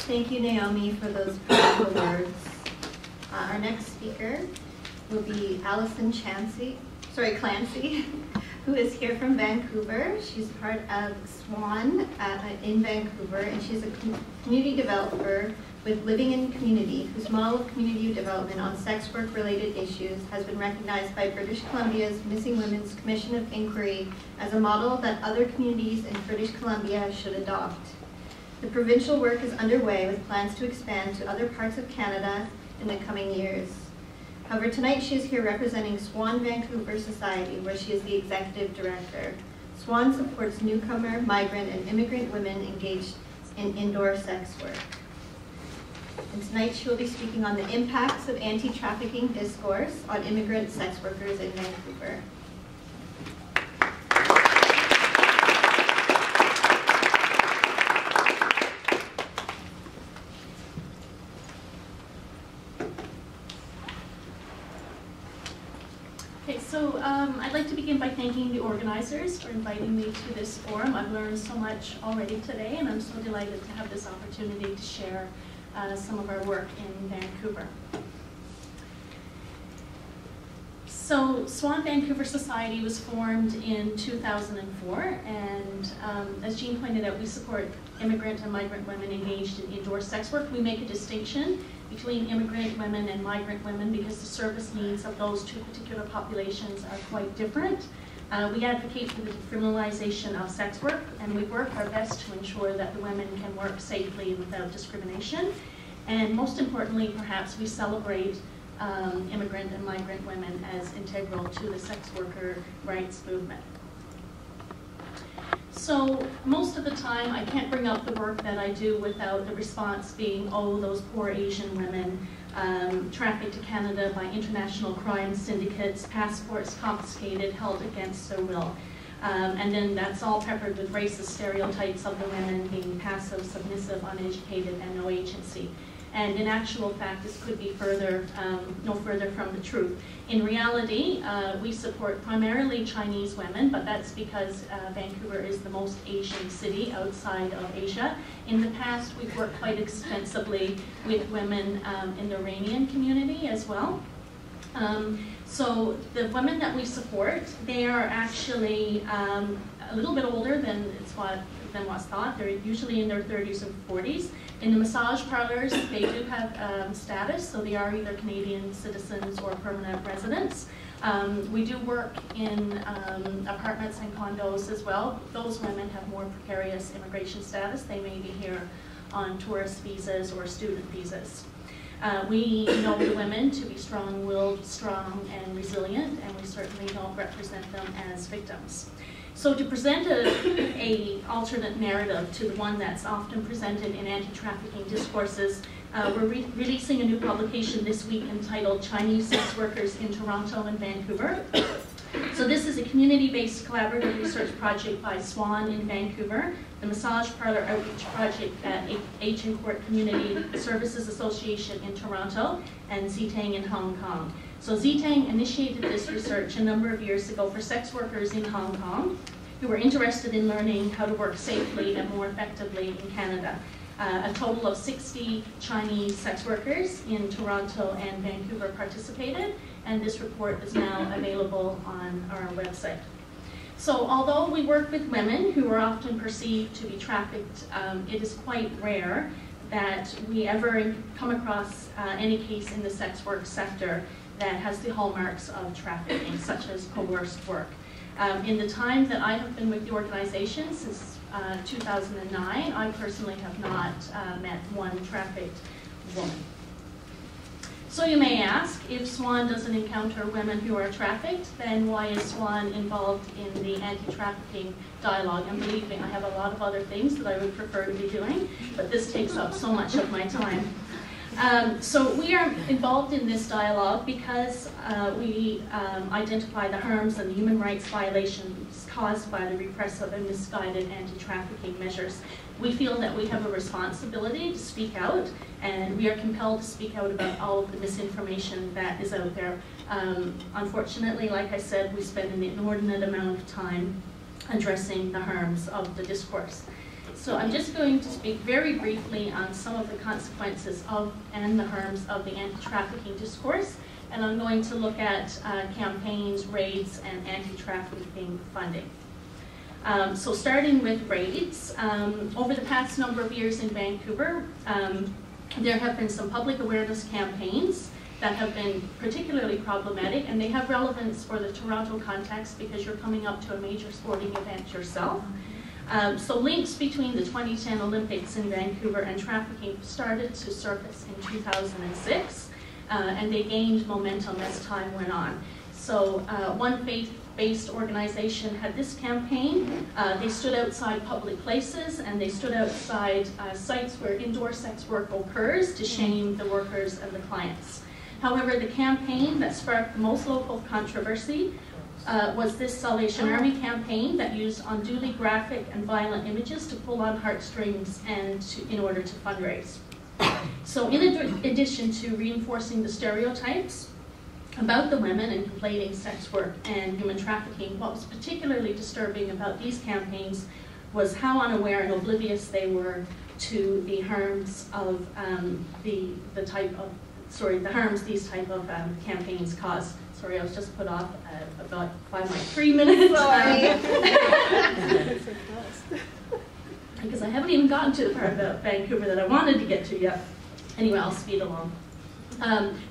Thank you, Naomi, for those powerful words. Our next speaker will be Alison Clancey, who is here from Vancouver. She's part of SWAN in Vancouver, and she's a community developer with Living in Community, whose model of community development on sex work-related issues has been recognized by British Columbia's Missing Women's Commission of Inquiry as a model that other communities in British Columbia should adopt. The provincial work is underway with plans to expand to other parts of Canada in the coming years. However, tonight she is here representing SWAN Vancouver Society, where she is the executive director. SWAN supports newcomer, migrant, and immigrant women engaged in indoor sex work. And tonight she will be speaking on the impacts of anti-trafficking discourse on immigrant sex workers in Vancouver. I'd like to begin by thanking the organizers for inviting me to this forum. I've learned so much already today, and I'm so delighted to have this opportunity to share some of our work in Vancouver. So SWAN Vancouver Society was formed in 2004, and as Jean pointed out, we support immigrant and migrant women engaged in indoor sex work. We make a distinction between immigrant women and migrant women because the service needs of those two particular populations are quite different. We advocate for the decriminalization of sex work, and we work our best to ensure that the women can work safely without discrimination. And most importantly, perhaps, we celebrate immigrant and migrant women as integral to the sex worker rights movement. So most of the time, I can't bring up the work that I do without the response being, oh, those poor Asian women trafficked to Canada by international crime syndicates, passports confiscated, held against their will. And then that's all peppered with racist stereotypes of the women being passive, submissive, uneducated, and no agency. And in actual fact, this could be no further from the truth. In reality, we support primarily Chinese women, but that's because Vancouver is the most Asian city outside of Asia. In the past, we've worked quite extensively with women in the Iranian community as well. So the women that we support, they are actually a little bit older than what's thought. They're usually in their 30s and 40s. In the massage parlors, they do have status, so they are either Canadian citizens or permanent residents. We do work in apartments and condos as well. Those women have more precarious immigration status. They may be here on tourist visas or student visas. We know the women to be strong-willed, strong, and resilient, and we certainly don't represent them as victims. So to present a alternate narrative to the one that's often presented in anti-trafficking discourses, we're releasing a new publication this week entitled Chinese Sex Workers in Toronto and Vancouver. So this is a community-based collaborative research project by SWAN in Vancouver, the Massage Parlor Outreach Project at Agincourt Community Services Association in Toronto, and Zitang in Hong Kong. So Zitang initiated this research a number of years ago for sex workers in Hong Kong who were interested in learning how to work safely and more effectively in Canada. A total of 60 Chinese sex workers in Toronto and Vancouver participated, and this report is now available on our website. So although we work with women who are often perceived to be trafficked, it is quite rare that we ever come across any case in the sex work sector that has the hallmarks of trafficking, such as coerced work. In the time that I have been with the organization, since 2009, I personally have not met one trafficked woman. So you may ask, if SWAN doesn't encounter women who are trafficked, then why is SWAN involved in the anti-trafficking dialogue? And believe me, I have a lot of other things that I would prefer to be doing, but this takes up so much of my time. So we are involved in this dialogue because we identify the harms and the human rights violations caused by the repressive and misguided anti-trafficking measures. We feel that we have a responsibility to speak out, and we are compelled to speak out about all of the misinformation that is out there. Unfortunately, like I said, we spend an inordinate amount of time addressing the harms of the discourse. So I'm just going to speak very briefly on some of the consequences of and the harms of the anti-trafficking discourse, and I'm going to look at campaigns, raids, and anti-trafficking funding. So starting with raids, over the past number of years in Vancouver, there have been some public awareness campaigns that have been particularly problematic, and they have relevance for the Toronto context because you're coming up to a major sporting event yourself. So links between the 2010 Olympics in Vancouver and trafficking started to surface in 2006, and they gained momentum as time went on. So one faith-based organization had this campaign. They stood outside public places and they stood outside sites where indoor sex work occurs to shame the workers and the clients. However, the campaign that sparked the most local controversy was this Salvation Army campaign that used unduly graphic and violent images to pull on heartstrings and in order to fundraise. So in addition to reinforcing the stereotypes about the women and conflating sex work and human trafficking, what was particularly disturbing about these campaigns was how unaware and oblivious they were to the harms of the harms these type of campaigns cause. Sorry, I was just put off about by my 3 minutes. Sorry. Because I haven't even gotten to the part about Vancouver that I wanted to get to yet. Anyway, I'll speed along.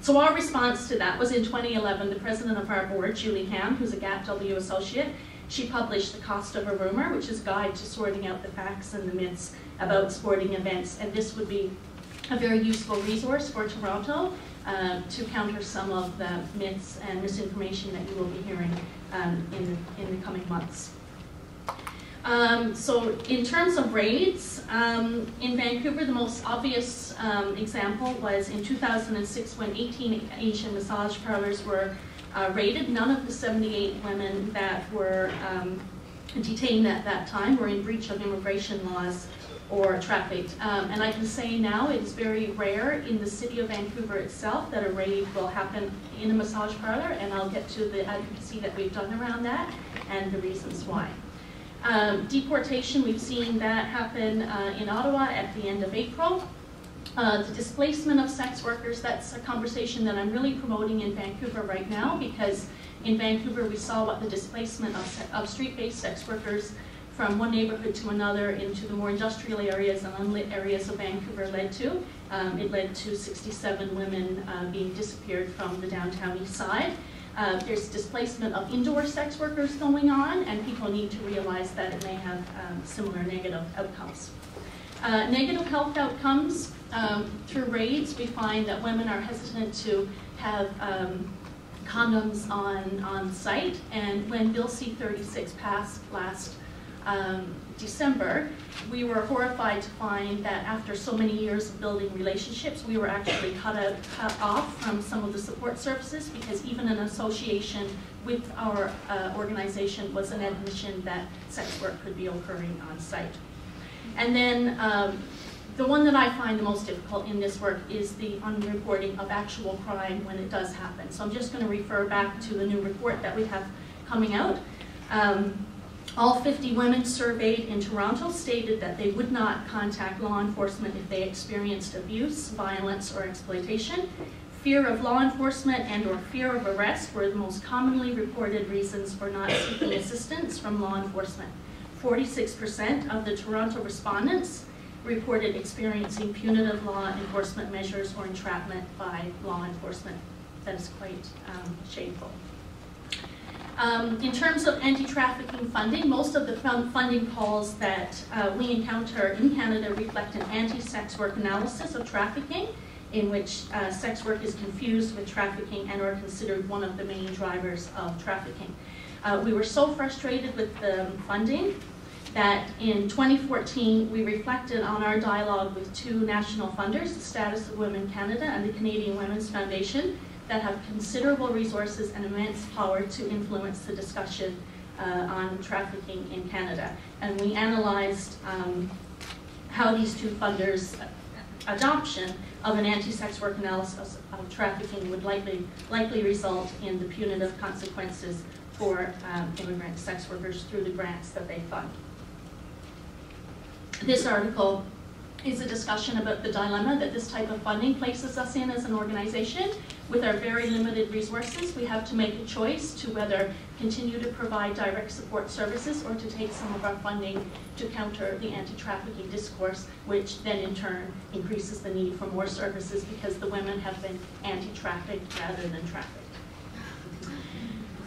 So our response to that was in 2011, the president of our board, Julie Ham, who's a GATW associate, she published The Cost of a Rumor, which is a guide to sorting out the facts and the myths about sporting events. And this would be a very useful resource for Toronto to counter some of the myths and misinformation that you will be hearing in the coming months. So in terms of raids, in Vancouver, the most obvious example was in 2006 when 18 Asian massage parlors were raided. None of the 78 women that were detained at that time were in breach of immigration laws or trafficked. And I can say now it is very rare in the city of Vancouver itself that a raid will happen in a massage parlor, and I'll get to the advocacy that we've done around that and the reasons why. Deportation, we've seen that happen in Ottawa at the end of April. The displacement of sex workers, that's a conversation that I'm really promoting in Vancouver right now, because in Vancouver we saw what the displacement of street-based sex workers from one neighborhood to another into the more industrial areas and unlit areas of Vancouver led to. It led to 67 women being disappeared from the downtown east side. There's displacement of indoor sex workers going on, and people need to realize that it may have similar negative outcomes. Negative health outcomes, through raids, we find that women are hesitant to have condoms on site, and when Bill C-36 passed last December, we were horrified to find that after so many years of building relationships, we were actually cut off from some of the support services, because even an association with our organization was an admission that sex work could be occurring on site. And then the one that I find the most difficult in this work is the unreporting of actual crime when it does happen. So I'm just going to refer back to the new report that we have coming out. All 50 women surveyed in Toronto stated that they would not contact law enforcement if they experienced abuse, violence, or exploitation. Fear of law enforcement and or fear of arrest were the most commonly reported reasons for not seeking assistance from law enforcement. 46% of the Toronto respondents reported experiencing punitive law enforcement measures or entrapment by law enforcement. That is quite shameful. In terms of anti-trafficking funding, most of the funding calls that we encounter in Canada reflect an anti-sex work analysis of trafficking, in which sex work is confused with trafficking and are considered one of the main drivers of trafficking. We were so frustrated with the funding that in 2014 we reflected on our dialogue with two national funders, the Status of Women Canada and the Canadian Women's Foundation, that have considerable resources and immense power to influence the discussion on trafficking in Canada. And we analyzed how these two funders' adoption of an anti-sex work analysis of trafficking would likely result in the punitive consequences for immigrant sex workers through the grants that they fund. this article is a discussion about the dilemma that this type of funding places us in as an organization. With our very limited resources, we have to make a choice to whether continue to provide direct support services or to take some of our funding to counter the anti-trafficking discourse, which then in turn increases the need for more services because the women have been anti-trafficked rather than trafficked.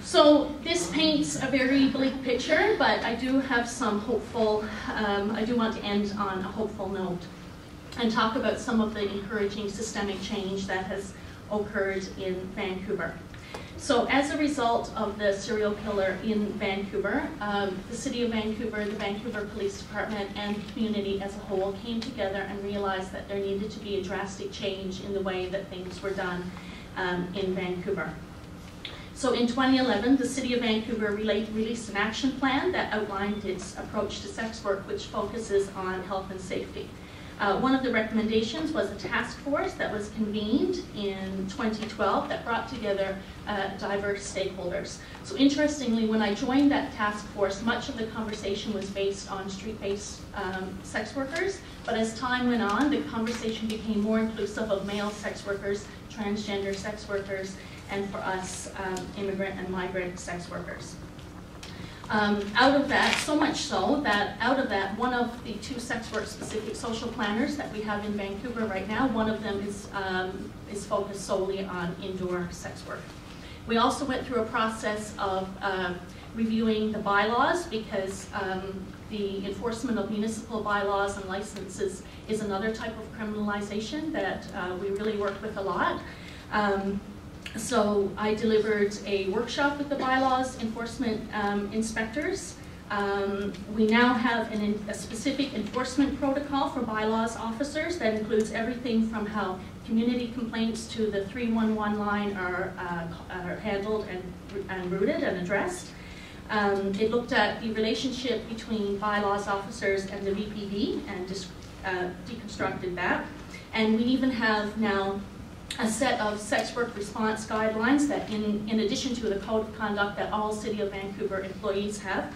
So this paints a very bleak picture, but I do have some hopeful, I do want to end on a hopeful note and talk about some of the encouraging systemic change that has occurred in Vancouver. So as a result of the serial killer in Vancouver, the City of Vancouver, the Vancouver Police Department, and the community as a whole came together and realized that there needed to be a drastic change in the way that things were done in Vancouver. So in 2011, the City of Vancouver released an action plan that outlined its approach to sex work, which focuses on health and safety. One of the recommendations was a task force that was convened in 2012 that brought together diverse stakeholders. So interestingly, when I joined that task force, much of the conversation was based on street-based sex workers, but as time went on, the conversation became more inclusive of male sex workers, transgender sex workers, and for us, immigrant and migrant sex workers. Out of that, so much so that out of that, one of the 2 sex work specific social planners that we have in Vancouver right now, one of them is focused solely on indoor sex work. We also went through a process of reviewing the bylaws because the enforcement of municipal bylaws and licenses is another type of criminalization that we really work with a lot. So I delivered a workshop with the bylaws enforcement inspectors. We now have a specific enforcement protocol for bylaws officers that includes everything from how community complaints to the 311 line are handled and routed and addressed. It looked at the relationship between bylaws officers and the VPD and deconstructed that. And we even have now a set of sex work response guidelines that in addition to the code of conduct that all City of Vancouver employees have,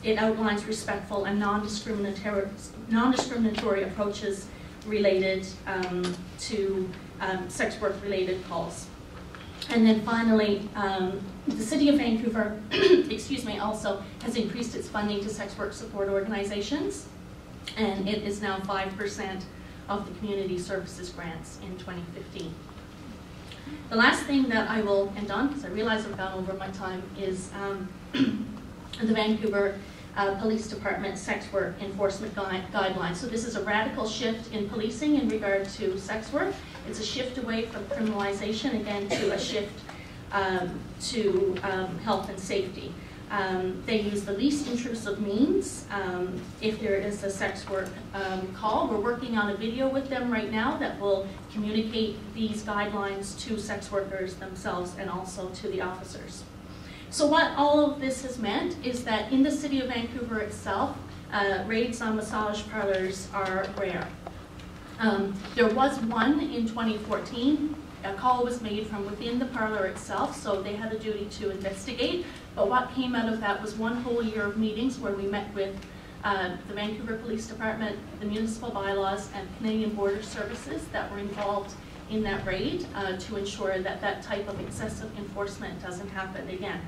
it outlines respectful and non-discriminatory approaches related to sex work related calls. And then finally, the City of Vancouver, excuse me, also has increased its funding to sex work support organizations, and it is now 5% of the community services grants in 2015. The last thing that I will end on, because I realize I've gone over my time, is the Vancouver Police Department sex work enforcement guidelines. So this is a radical shift in policing in regard to sex work. It's a shift away from criminalization, again, to a shift to health and safety. They use the least intrusive means if there is a sex work call. We're working on a video with them right now that will communicate these guidelines to sex workers themselves and also to the officers. So what all of this has meant is that in the City of Vancouver itself, raids on massage parlors are rare. There was one in 2014. A call was made from within the parlor itself, so they had a duty to investigate. But what came out of that was one whole year of meetings where we met with the Vancouver Police Department, the municipal bylaws, and Canadian Border Services that were involved in that raid to ensure that that type of excessive enforcement doesn't happen again.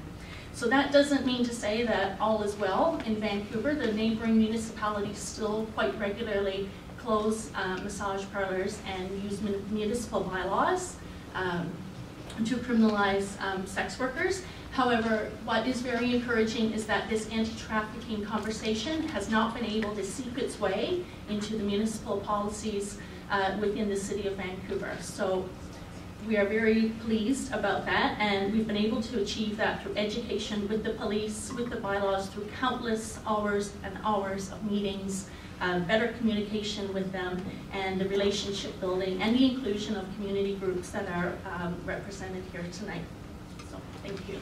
So that doesn't mean to say that all is well in Vancouver. The neighboring municipalities still quite regularly close massage parlors and use municipal bylaws to criminalize sex workers. However, what is very encouraging is that this anti-trafficking conversation has not been able to seep its way into the municipal policies within the City of Vancouver. So we are very pleased about that, and we've been able to achieve that through education with the police, with the bylaws, through countless hours and hours of meetings, better communication with them, and the relationship building, and the inclusion of community groups that are represented here tonight. So, thank you.